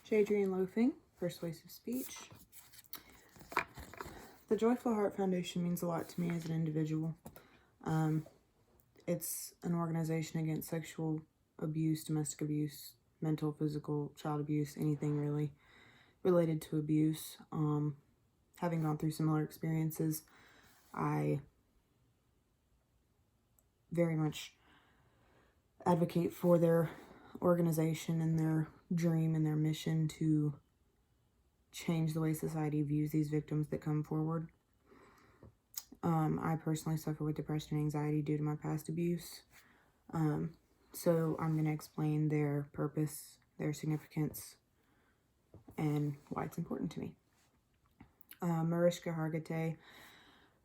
Jadrian Lofing, Persuasive Speech. The Joyful Heart Foundation means a lot to me as an individual. It's an organization against sexual abuse, domestic abuse, mental, physical, child abuse, anything really related to abuse. Having gone through similar experiences, I very much advocate for their organization and their dream and their mission to change the way society views these victims that come forward. I personally suffer with depression and anxiety due to my past abuse. So I'm going to explain their purpose, their significance, and why it's important to me. Mariska Hargitay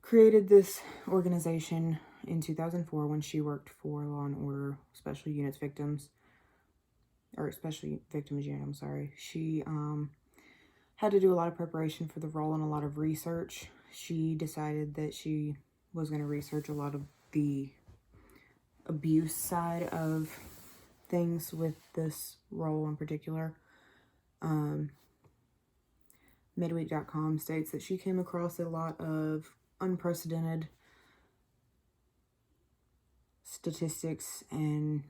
created this organization in 2004 when she worked for Law and Order Special Units Victims, or Special Victims Unit, I'm sorry. She had to do a lot of preparation for the role and a lot of research. She decided that she was going to research a lot of the abuse side of things with this role in particular. Midweek.com states that she came across a lot of unprecedented statistics and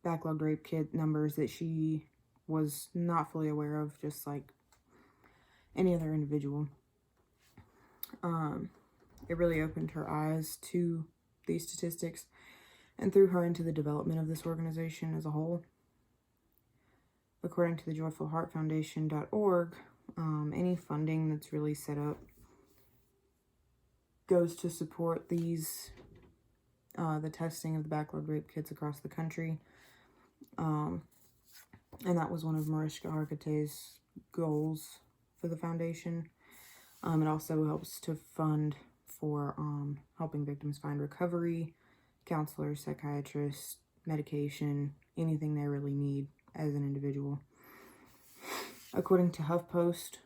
backlogged rape kit numbers that she was not fully aware of, just like any other individual. It really opened her eyes to these statistics and threw her into the development of this organization as a whole. According to the joyfulheartfoundation.org, any funding that's really set up goes to support these, the testing of the backlogged rape kits across the country. And that was one of Mariska Hargitay's goals for the foundation. It also helps to fund for helping victims find recovery, counselors, psychiatrists, medication, anything they really need as an individual. According to HuffPost,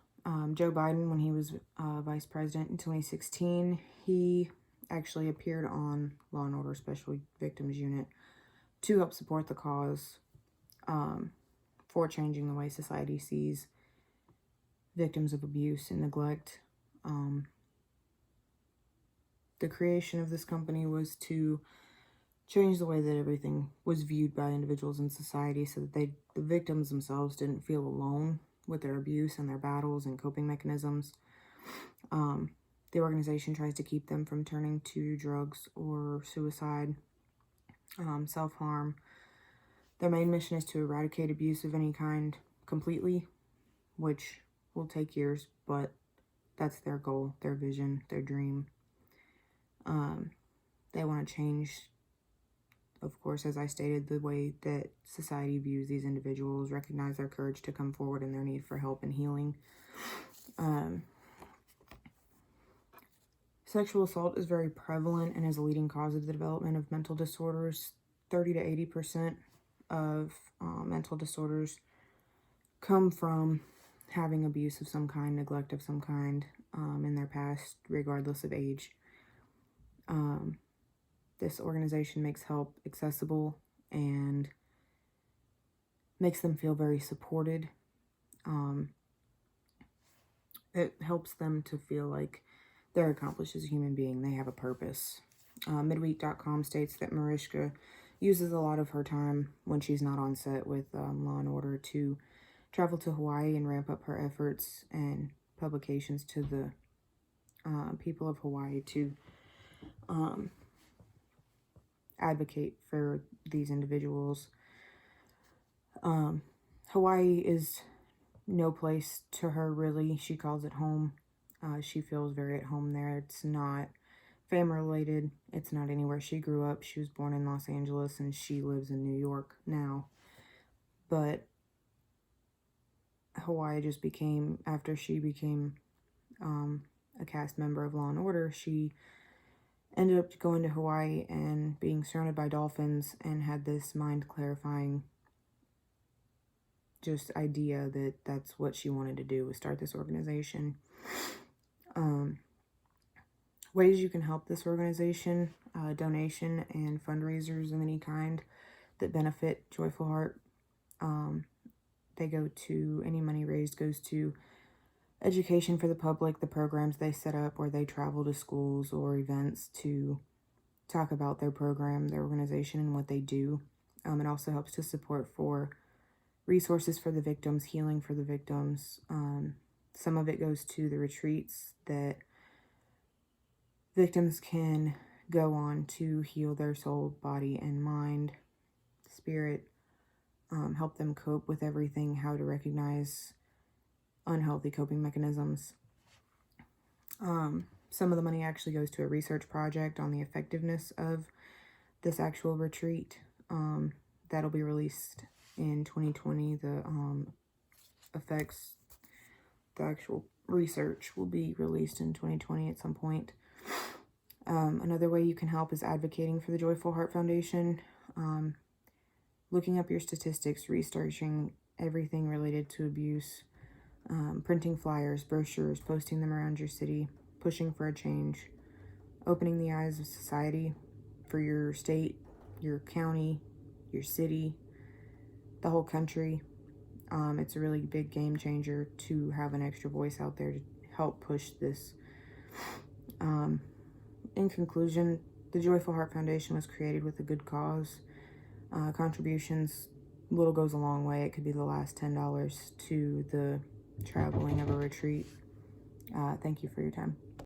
Joe Biden, when he was vice president in 2016, he actually appeared on Law and Order Special Victims Unit to help support the cause for changing the way society sees victims of abuse and neglect. The creation of this company was to change the way that everything was viewed by individuals in society so that the victims themselves didn't feel alone with their abuse and their battles and coping mechanisms. The organization tries to keep them from turning to drugs or suicide, self-harm. Their main mission is to eradicate abuse of any kind completely, which will take years, but that's their goal, their vision, their dream. They want to change, of course, as I stated, the way that society views these individuals, recognize their courage to come forward and their need for help and healing. Sexual assault is very prevalent and is a leading cause of the development of mental disorders. 30 to 80% of mental disorders come from having abuse of some kind, neglect of some kind in their past, regardless of age. This organization makes help accessible and makes them feel very supported. It helps them to feel like they're accomplished as a human being. They have a purpose. Midweek.com states that Mariska uses a lot of her time when she's not on set with Law and Order to travel to Hawaii and ramp up her efforts and publications to the people of Hawaii to advocate for these individuals. Hawaii is no place to her, really. She calls it home. She feels very at home there. It's not family related. It's not anywhere she grew up. She was born in Los Angeles and she lives in New York now. But Hawaii just became, after she became a cast member of Law and Order, she ended up going to Hawaii and being surrounded by dolphins and had this mind-clarifying just idea that that's what she wanted to do, was start this organization. Ways you can help this organization, donation and fundraisers of any kind that benefit Joyful Heart. They go to, any money raised goes to education for the public, the programs they set up, where they travel to schools or events to talk about their program, their organization, and what they do. It also helps to support for resources for the victims, healing for the victims. Some of it goes to the retreats that victims can go on to heal their soul, body, and mind, spirit, help them cope with everything, how to recognize unhealthy coping mechanisms. Some of the money actually goes to a research project on the effectiveness of this actual retreat. That'll be released in 2020. The effects, the actual research will be released in 2020 at some point. Another way you can help is advocating for the Joyful Heart Foundation, looking up your statistics, researching everything related to abuse, printing flyers, brochures, posting them around your city, pushing for a change, opening the eyes of society for your state, your county, your city, the whole country. It's a really big game changer to have an extra voice out there to help push this. In conclusion, the Joyful Heart Foundation was created with a good cause. Contributions, little goes a long way. It could be the last $10 to the traveling of a retreat. Thank you for your time.